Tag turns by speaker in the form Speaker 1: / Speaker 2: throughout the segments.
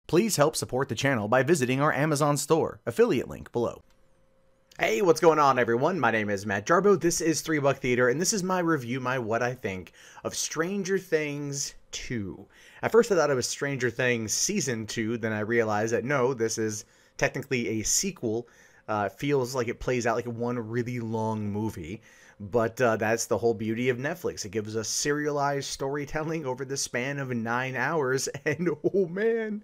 Speaker 1: Please help support the channel by visiting our Amazon store, affiliate link below. Hey, what's going on everyone? My name is Matt Jarbo, this is 3 Buck Theater, and this is my review, my what I think, of Stranger Things 2. At first I thought it was Stranger Things Season 2, then I realized that no, this is technically a sequel. It feels like it plays out like one really long movie. But that's the whole beauty of Netflix. It gives us serialized storytelling over the span of 9 hours, and oh man,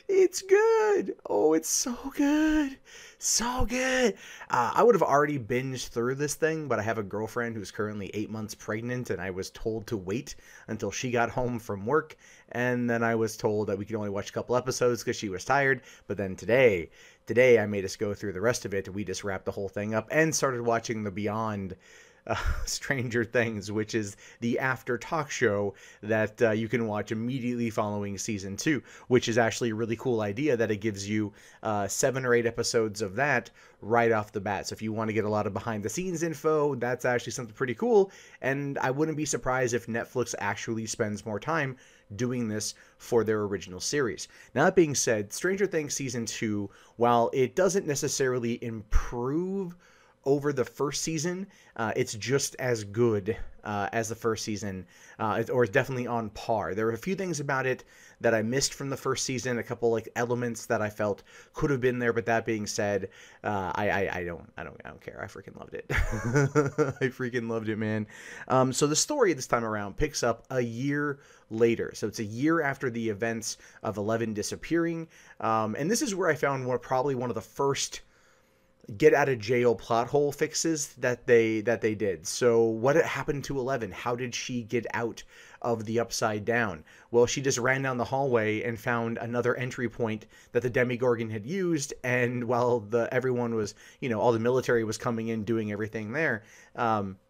Speaker 1: it's good. Oh, it's so good. So good. I would have already binged through this thing, but I have a girlfriend who's currently 8 months pregnant, and I was told to wait until she got home from work, and then I was told that we could only watch a couple episodes because she was tired. But then today I made us go through the rest of it. We just wrapped the whole thing up and started watching the Beyond Stranger Things, which is the after talk show that you can watch immediately following season 2, which is actually a really cool idea that it gives you 7 or 8 episodes of that right off the bat. So if you want to get a lot of behind the scenes info, that's actually something pretty cool, and I wouldn't be surprised if Netflix actually spends more time doing this for their original series. Now, that being said, Stranger Things season 2, while it doesn't necessarily improve over the first season, it's just as good as the first season, or it's definitely on par. There are a few things about it that I missed from the first season, a couple like elements that I felt could have been there, but that being said, I don't care. I freaking loved it. I freaking loved it, man. So the story this time around picks up a year later. So it's a year after the events of 11 disappearing, and this is where I found probably one of the first get out of jail plot hole fixes that they did. So what happened to 11? How did she get out of the Upside Down? Well, she just ran down the hallway and found another entry point that the Demogorgon had used, and while everyone was, all the military was coming in doing everything there,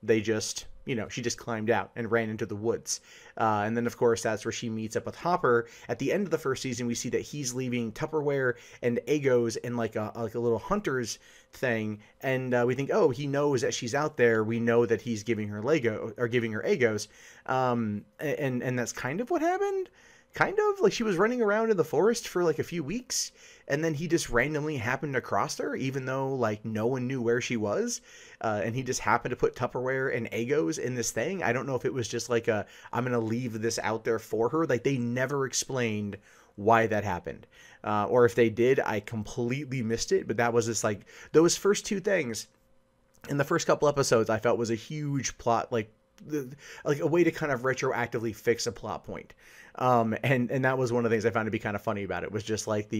Speaker 1: they just, she just climbed out and ran into the woods. And then, of course, that's where she meets up with Hopper. At the end of the first season, we see that he's leaving Tupperware and Eggos in like a little hunter's thing, and we think, oh, he knows that she's out there. We know that he's giving her Eggos, and that's kind of what happened. Kind of like she was running around in the forest for like a few weeks, and then he just randomly happened to cross her, even though like no one knew where she was, and he just happened to put Tupperware and Eggos in this thing. I don't know if it was just like I'm gonna leave this out there for her. Like, they never explained why that happened, or if they did, I completely missed it. But that was just like those first 2 things in the first couple episodes I felt was a huge plot, like a way to kind of retroactively fix a plot point. And that was one of the things I found to be kind of funny about it, was just like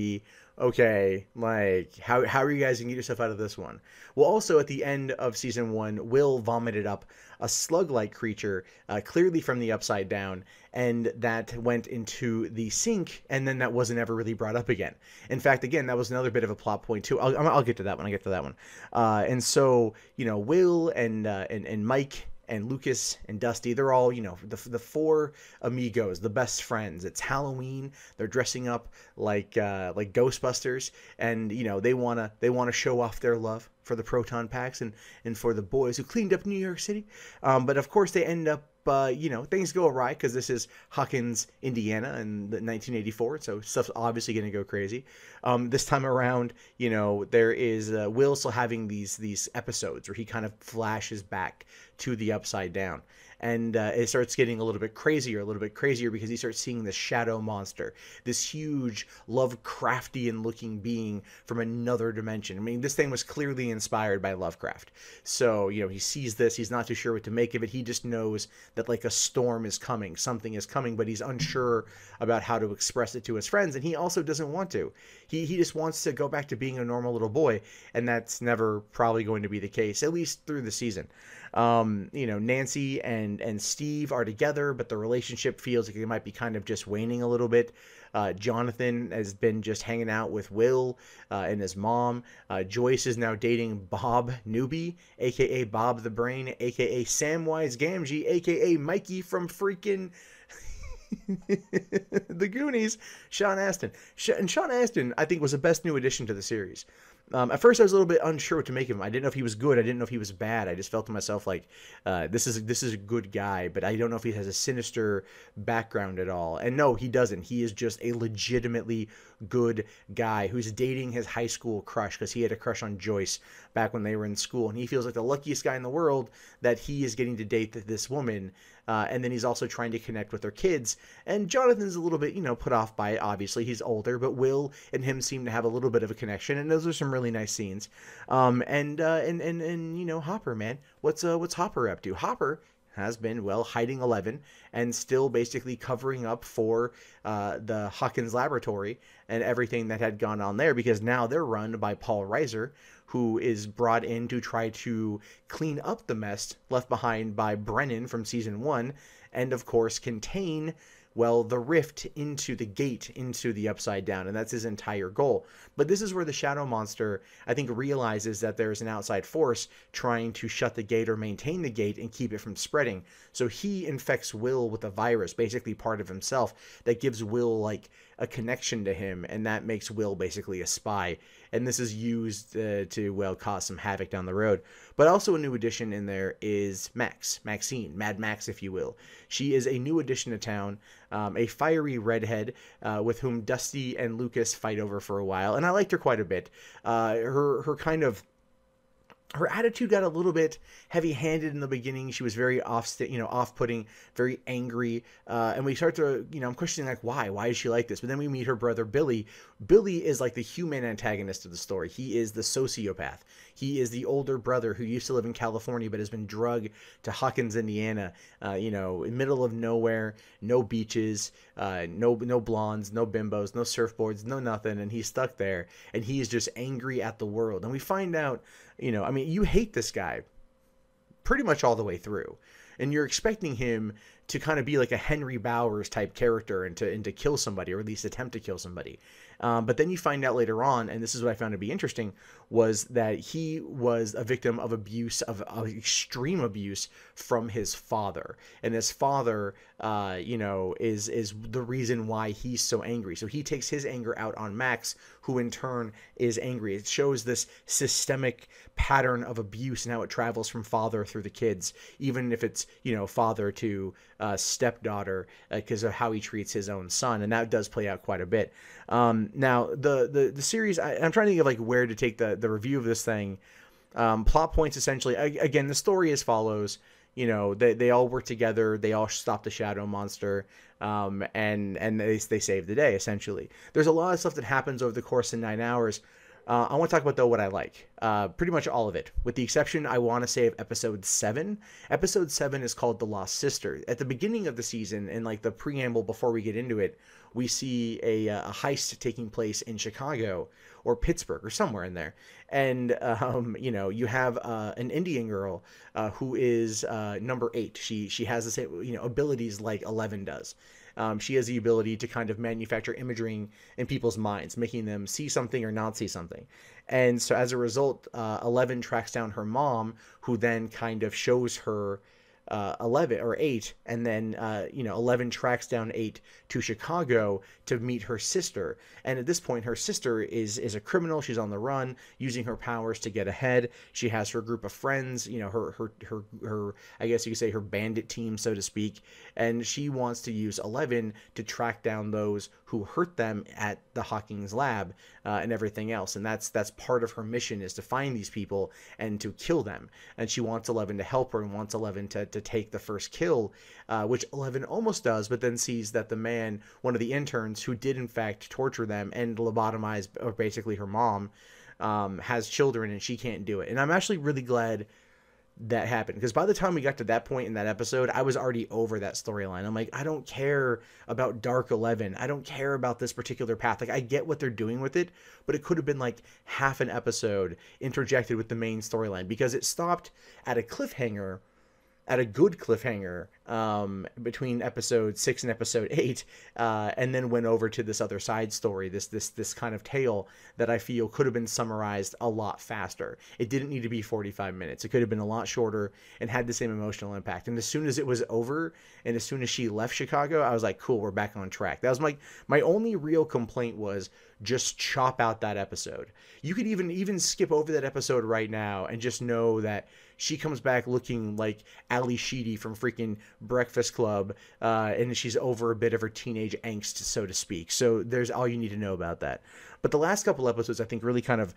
Speaker 1: okay, like how are you guys gonna get yourself out of this one? Well, also at the end of season 1, Will vomited up a slug-like creature, clearly from the Upside Down, and that went into the sink, and then that wasn't ever really brought up again. In fact, again, that was another bit of a plot point too. I'll get to that when I get to that one. And so, Will and Mike and Lucas and Dusty, they're all, the 4 amigos, the best friends. It's Halloween. They're dressing up like Ghostbusters, and they wanna show off their love for the proton packs and for the boys who cleaned up New York City. But of course they end up, things go awry because this is Hawkins, Indiana, in 1984, so stuff's obviously going to go crazy. This time around, there is Will still having these episodes where he kind of flashes back to the Upside Down. And it starts getting a little bit crazier because he starts seeing this shadow monster, this huge Lovecraftian looking being from another dimension. I mean, this thing was clearly inspired by Lovecraft. So, he sees this, he's not too sure what to make of it. He just knows that like a storm is coming, something is coming, but he's unsure about how to express it to his friends. And he also doesn't want to. He just wants to go back to being a normal little boy. And that's never probably going to be the case, at least through the season. Nancy and Steve are together, but the relationship feels like it might be kind of just waning a little bit. Jonathan has been just hanging out with Will and his mom. Joyce is now dating Bob Newby, aka Bob the Brain, aka Samwise Gamgee, aka Mikey from freaking The Goonies, Sean Astin. And Sean Astin, I think, was the best new addition to the series. At first, I was a little bit unsure what to make of him. I didn't know if he was good. I didn't know if he was bad. I just felt to myself like, this is a good guy, but I don't know if he has a sinister background at all. And no, he doesn't. He is just a legitimately good guy who's dating his high school crush, because he had a crush on Joyce back when they were in school, and he feels like the luckiest guy in the world that he is getting to date this woman. And then he's also trying to connect with their kids. And Jonathan's a little bit, put off by it. Obviously, he's older, but Will and him seem to have a little bit of a connection. And those are some really nice scenes. And Hopper, man, what's Hopper up to? Hopper has been, hiding 11 and still basically covering up for the Hawkins laboratory and everything that had gone on there, because now they're run by Paul Reiser, who is brought in to try to clean up the mess left behind by Brennan from season 1, and of course contain, the rift into the gate into the Upside Down, and that's his entire goal. But this is where the Shadow Monster, I think, realizes that there's an outside force trying to shut the gate or maintain the gate and keep it from spreading. So he infects Will with a virus, basically part of himself, that gives Will like a connection to him, and that makes Will basically a spy. And this is used to cause some havoc down the road. But also a new addition in there is Maxine, Mad Max, if you will. She is a new addition to town, a fiery redhead with whom Dusty and Lucas fight over for a while, and I liked her quite a bit. Her attitude got a little bit heavy-handed in the beginning. She was very off-putting, very angry, and we start to, I'm questioning, like, why is she like this? But then we meet her brother, Billy. Billy is like the human antagonist of the story. He is the sociopath. He is the older brother who used to live in California but has been drugged to Hawkins, Indiana, in middle of nowhere, no beaches, no blondes, no bimbos, no surfboards, no nothing, and he's stuck there, and he is just angry at the world. And we find out, you hate this guy pretty much all the way through, and you're expecting him to kind of be like a Henry Bowers type character and to kill somebody, or at least attempt to kill somebody. But then you find out later on, and this is what I found to be interesting, was that he was a victim of abuse, of extreme abuse from his father. And his father, is the reason why he's so angry. So he takes his anger out on Max, who in turn is angry. It shows this systemic pattern of abuse and how it travels from father through the kids, even if it's, father to stepdaughter, because of how he treats his own son. And that does play out quite a bit. Now the series, I'm trying to think of like where to take the review of this thing. Plot points, essentially, again, the story as follows. They all work together, they all stop the Shadow Monster, and they save the day, essentially. There's a lot of stuff that happens over the course of 9 hours. I want to talk about, though, what I like. Pretty much all of it, with the exception, I want to say, of episode 7. Episode 7 is called The Lost Sister. At the beginning of the season, in like the preamble before we get into it, we see a heist taking place in Chicago or Pittsburgh or somewhere in there. And, you have an Indian girl who is number 8. She has the same, abilities like 11 does. She has the ability to kind of manufacture imagery in people's minds, making them see something or not see something. And so as a result, 11 tracks down her mom, who then kind of shows her 11 or 8, and then 11 tracks down 8 to Chicago to meet her sister. And at this point, her sister is a criminal. She's on the run, using her powers to get ahead. She has her group of friends, her I guess you could say her bandit team, so to speak, and she wants to use 11 to track down those who hurt them at the Hawkins lab and everything else. And that's part of her mission, is to find these people and to kill them. And she wants 11 to help her and wants 11 to take the first kill, which 11 almost does, but then sees that the man, one of the interns who did in fact torture them and lobotomize, or basically her mom, has children, and she can't do it. And I'm actually really glad that happened, because by the time we got to that point in that episode, I was already over that storyline. I'm like, I don't care about Dark 11. I don't care about this particular path. Like, I get what they're doing with it, but it could have been like half an episode interjected with the main storyline, because it stopped at a cliffhanger, at a good cliffhanger, between episode 6 and episode 8, and then went over to this other side story, this kind of tale that I feel could have been summarized a lot faster. It didn't need to be 45 minutes. It could have been a lot shorter and had the same emotional impact. And as soon as it was over, and as soon as she left Chicago, I was like, cool, we're back on track. That was my only real complaint was just chop out that episode. You could even skip over that episode right now and just know that she comes back looking like Ali Sheedy from freaking Breakfast Club, and she's over a bit of her teenage angst, so to speak. So there's all you need to know about that. But the last couple episodes, I think, really kind of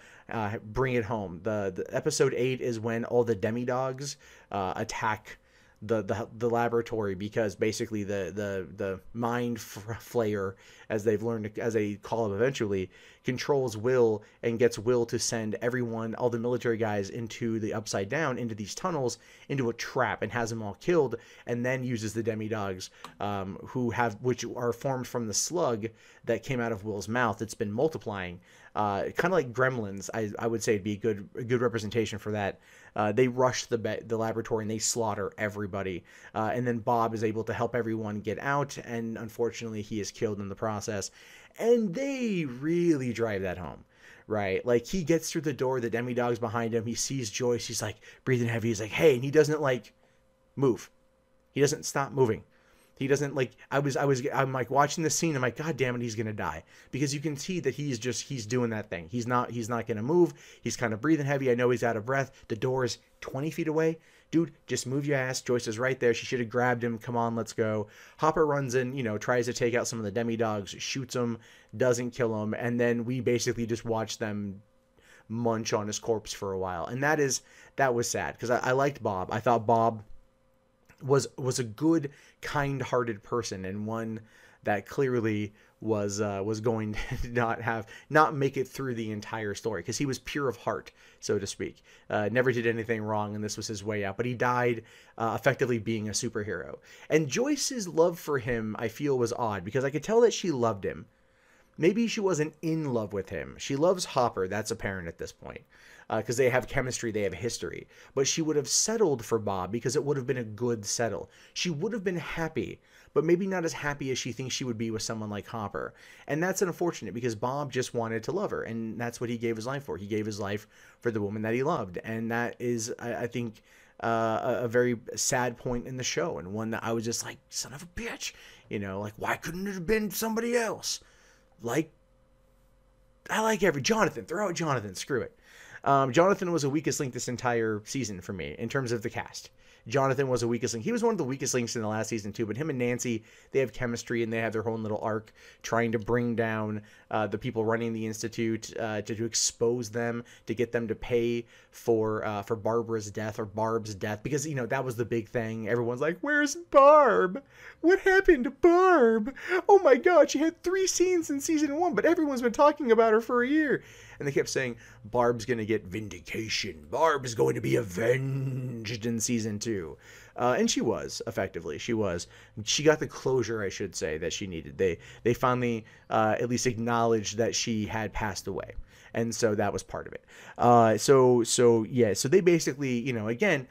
Speaker 1: bring it home. The episode 8 is when all the demidogs attack the laboratory, because basically the mind flayer, as they've learned, as they call him eventually, controls Will and gets Will to send everyone, all the military guys, into the Upside Down, into these tunnels, into a trap, and has them all killed, and then uses the demidogs, which are formed from the slug that came out of Will's mouth. It's been multiplying, kind of like gremlins. I would say it'd be a good representation for that. They rush the laboratory and they slaughter everybody, and then Bob is able to help everyone get out, and unfortunately he is killed in the process. And they really drive that home, right? Like, he gets through the door, the demidog's behind him, he sees Joyce, he's like breathing heavy, he's like, hey, and he doesn't like move. He doesn't stop moving. He doesn't, like, I'm like watching this scene, I'm like, God damn it, he's gonna die, because you can see that he's doing that thing. He's not gonna move. He's kind of breathing heavy. I know he's out of breath. The door is 20 feet away. Dude, just move your ass. Joyce is right there. She should have grabbed him. Come on, let's go. Hopper runs in, tries to take out some of the demidogs, shoots him, doesn't kill him, and then we basically just watch them munch on his corpse for a while. And that was sad, because I liked Bob. I thought Bob was a good, kind-hearted person, and one that clearly was going to not make it through the entire story, because he was pure of heart, so to speak. Never did anything wrong, and this was his way out. But he died effectively being a superhero. And Joyce's love for him, I feel, was odd, because I could tell that she loved him. Maybe she wasn't in love with him. She loves Hopper. That's apparent at this point, because they have chemistry, they have history. But she would have settled for Bob because it would have been a good settle. She would have been happy, but maybe not as happy as she thinks she would be with someone like Hopper. And that's unfortunate, because Bob just wanted to love her, and that's what he gave his life for. He gave his life for the woman that he loved, and that is, I think, a very sad point in the show, and one that I was just like, son of a bitch, like, why couldn't it have been somebody else? Like, I like Jonathan. Throw out Jonathan. Screw it. Jonathan was the weakest link this entire season for me in terms of the cast. Jonathan was the weakest link. He was one of the weakest links in the last season too, but him and Nancy, they have chemistry, and they have their own little arc trying to bring down the people running the Institute, to expose them, to get them to pay for Barbara's death, or Barb's death, because, that was the big thing. Everyone's like, where's Barb? What happened to Barb? Oh my God, she had 3 scenes in season 1, but everyone's been talking about her for a year. And they kept saying, Barb's going to get vindication. Barb is going to be avenged in season 2. And she was, effectively. She got the closure, I should say, that she needed. They finally at least acknowledged that she had passed away. And so that was part of it. So they basically, again,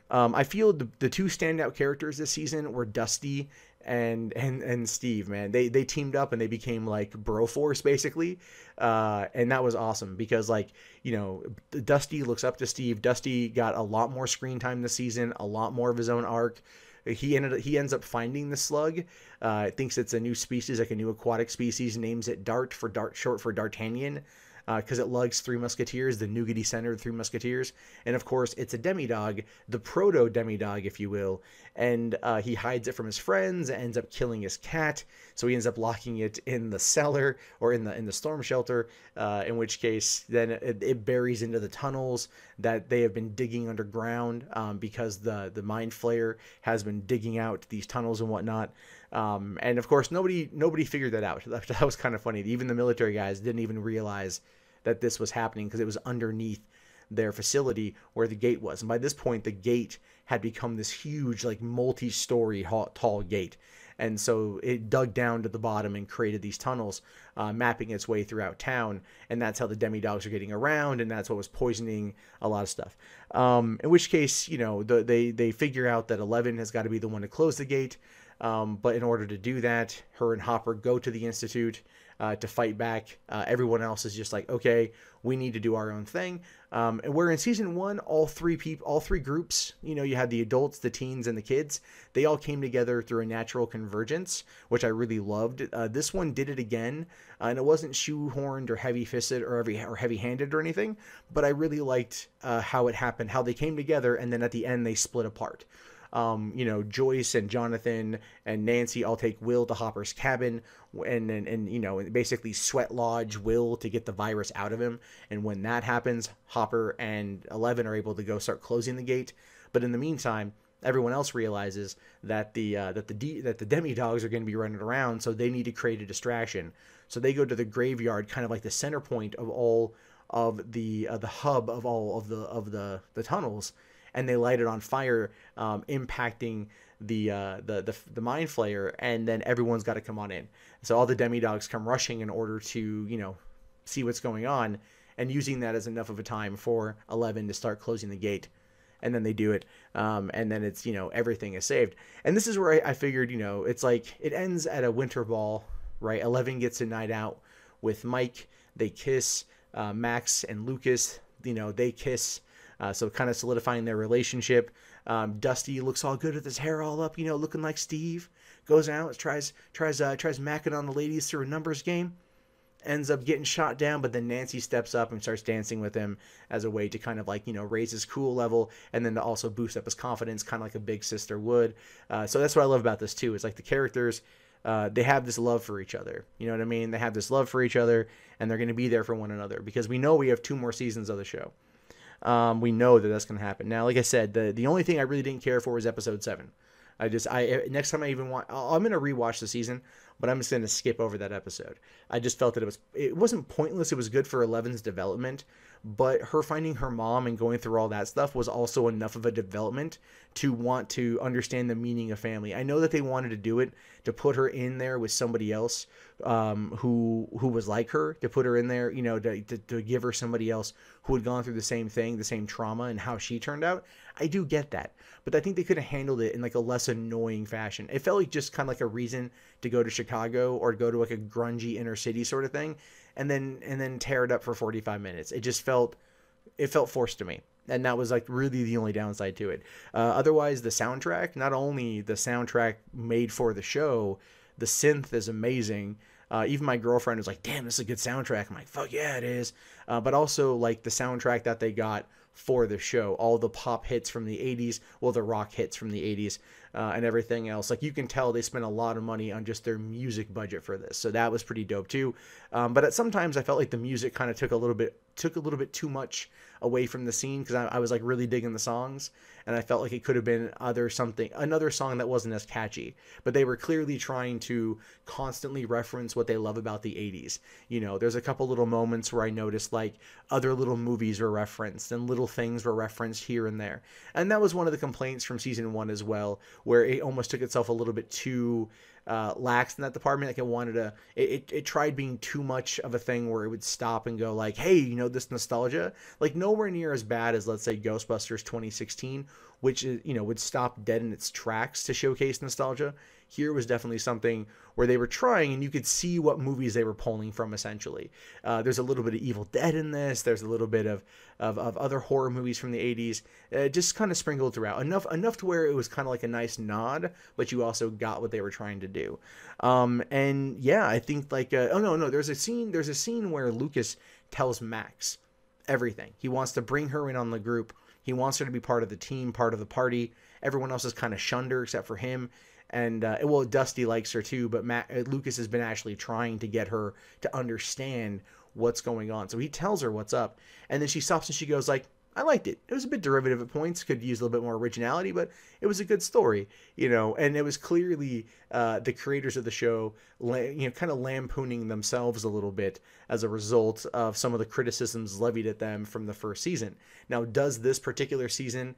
Speaker 1: I feel the 2 standout characters this season were Dusty and Steve, man. They teamed up and they became like Broforce, basically. And that was awesome, because, like, Dusty looks up to Steve. Dusty got a lot more screen time this season, a lot more of his own arc. He ends up finding the slug, thinks it's a new species, like a new aquatic species, names it Dart, short for D'Artagnan, because it lugs 3 Musketeers, the nougaty-centered 3 Musketeers. And of course, it's a demidog, the proto-demidog, if you will. And he hides it from his friends, ends up killing his cat. So he ends up locking it in the cellar, or in the storm shelter, in which case then it buries into the tunnels that they have been digging underground, because the mind flayer has been digging out these tunnels and whatnot. And of course, nobody figured that out. That was kind of funny. Even the military guys didn't even realize that this was happening, because it was underneath their facility where the gate was. And by this point, the gate had become this huge, like, multi-story tall gate. and so it dug down to the bottom and created these tunnels, mapping its way throughout town, and that's how the demi-dogs are getting around, and that's what was poisoning a lot of stuff. In which case, you know, they figure out that 11 has got to be the one to close the gate, but in order to do that, her and Hopper go to the Institute to fight back. Everyone else is just like, okay, we need to do our own thing. And where in season 1, all three groups, you know, you had the adults, the teens, and the kids. They all came together through a natural convergence, which I really loved. This one did it again, and it wasn't shoehorned or heavy-fisted or heavy-handed or anything. But I really liked how it happened, how they came together, and then at the end they split apart. You know, Joyce and Jonathan and Nancy all take Will to Hopper's cabin and you know, basically sweat lodge Will to get the virus out of him. And when that happens, Hopper and 11 are able to go start closing the gate. But in the meantime, everyone else realizes that the demi-dogs are going to be running around, so they need to create a distraction. So they go to the graveyard, kind of like the center point of all of the hub of all of the tunnels. And they light it on fire, impacting the Mind Flayer, and then everyone's got to come on in. So all the demi-dogs come rushing in order to, you know, see what's going on, and using that as enough of a time for 11 to start closing the gate. And then they do it, and then it's, you know, everything is saved. And this is where I figured, you know, it's like it ends at a winter ball, right? 11 gets a night out with Mike. They kiss. Max and Lucas, you know, they kiss. So kind of solidifying their relationship. Dusty looks all good with his hair all up, you know, looking like Steve. Goes out, tries macking on the ladies through a numbers game. Ends up getting shot down, but then Nancy steps up and starts dancing with him as a way to kind of like, you know, raise his cool level, and then to also boost up his confidence, kind of like a big sister would. So that's what I love about this too. Is like the characters, they have this love for each other. You know what I mean? They have this love for each other, and they're going to be there for one another, because we know we have 2 more seasons of the show. We know that that's going to happen. Now, like I said, the only thing I really didn't care for was episode 7. Next time I even I'm going to rewatch the season, but I'm just going to skip over that episode. I just felt that it wasn't pointless. It was good for 11's development, but her finding her mom and going through all that stuff was also enough of a development to want to understand the meaning of family. I know that they wanted to do it to put her in there with somebody else who was like her, to put her in there, you know, to give her somebody else who had gone through the same thing, the same trauma, and how she turned out. I do get that, but I think they could have handled it in like a less annoying fashion. It felt like just kind of like a reason to go to Chicago or go to like a grungy inner city sort of thing, and then tear it up for 45 minutes. It felt forced to me. And that was like really the only downside to it. Otherwise, the soundtrack, not only the soundtrack made for the show, the synth is amazing. Even my girlfriend was like, damn, this is a good soundtrack. I'm like, fuck yeah, it is. But also like the soundtrack that they got for the show, all the pop hits from the 80s, well, the rock hits from the 80s, and everything else. Like, you can tell they spent a lot of money on just their music budget for this. So that was pretty dope too. But sometimes I felt like the music kind of took a little bit too much away from the scene, because I was like really digging the songs, and I felt like it could have been another song that wasn't as catchy. But they were clearly trying to constantly reference what they love about the 80s. You know, there's a couple little moments where I noticed like other little movies were referenced and little things were referenced here and there. And that was one of the complaints from season 1 as well, where it almost took itself a little bit too lax in that department. Like, it wanted to, it tried being too much of a thing where it would stop and go like, hey, you know, this nostalgia, like nowhere near as bad as, let's say, Ghostbusters 2016, which is, you know, would stop dead in its tracks to showcase nostalgia. Here was definitely something where they were trying, and you could see what movies they were pulling from, essentially. There's a little bit of Evil Dead in this. There's a little bit of other horror movies from the 80s, just kind of sprinkled throughout. Enough to where it was kind of like a nice nod, but you also got what they were trying to do. And yeah, I think like, there's a scene where Lucas tells Max everything. He wants to bring her in on the group. He wants her to be part of the team, part of the party. Everyone else has kind of shunned her except for him. And, well, Dusty likes her too, but Lucas has been actually trying to get her to understand what's going on. So he tells her what's up, and then she stops and she goes like, I liked it. It was a bit derivative at points, could use a little bit more originality, but it was a good story, you know, and it was clearly the creators of the show, kind of lampooning themselves a little bit as a result of some of the criticisms levied at them from the first season. Now, does this particular season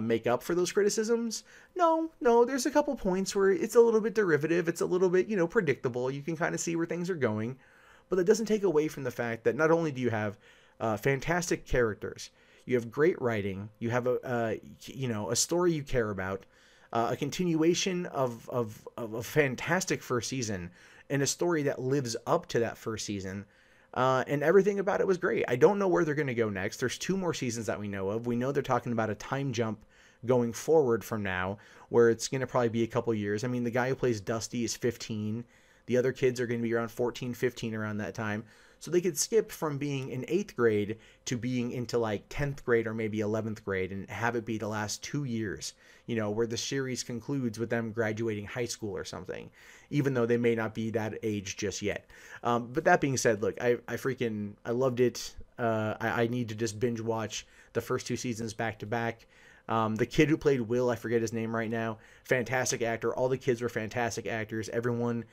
Speaker 1: make up for those criticisms? No, there's a couple points where it's a little bit derivative, it's a little bit, predictable, you can kind of see where things are going, but that doesn't take away from the fact that not only do you have fantastic characters, you have great writing, you have a story you care about, a continuation of a fantastic first season, and a story that lives up to that first season, and everything about it was great. I don't know where they're going to go next. There's 2 more seasons that we know of. We know they're talking about a time jump going forward from now, where it's going to probably be a couple years. I mean, the guy who plays Dusty is 15. The other kids are going to be around 14, 15 around that time. So they could skip from being in 8th grade to being into like 10th grade or maybe 11th grade and have it be the last 2 years, where the series concludes with them graduating high school or something, even though they may not be that age just yet. But that being said, look, I loved it. I need to just binge watch the first 2 seasons back to back. The kid who played Will, I forget his name right now, fantastic actor. All the kids were fantastic actors. Everyone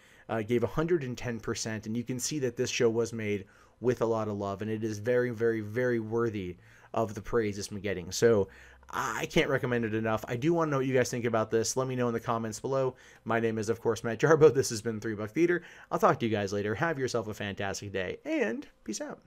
Speaker 1: gave 110%, and you can see that this show was made with a lot of love, and it is very, very, very worthy of the praise it's been getting. So I can't recommend it enough. I do want to know what you guys think about this. Let me know in the comments below. My name is, of course, Matt Jarbo. This has been 3 Buck Theater. I'll talk to you guys later. Have yourself a fantastic day, and peace out.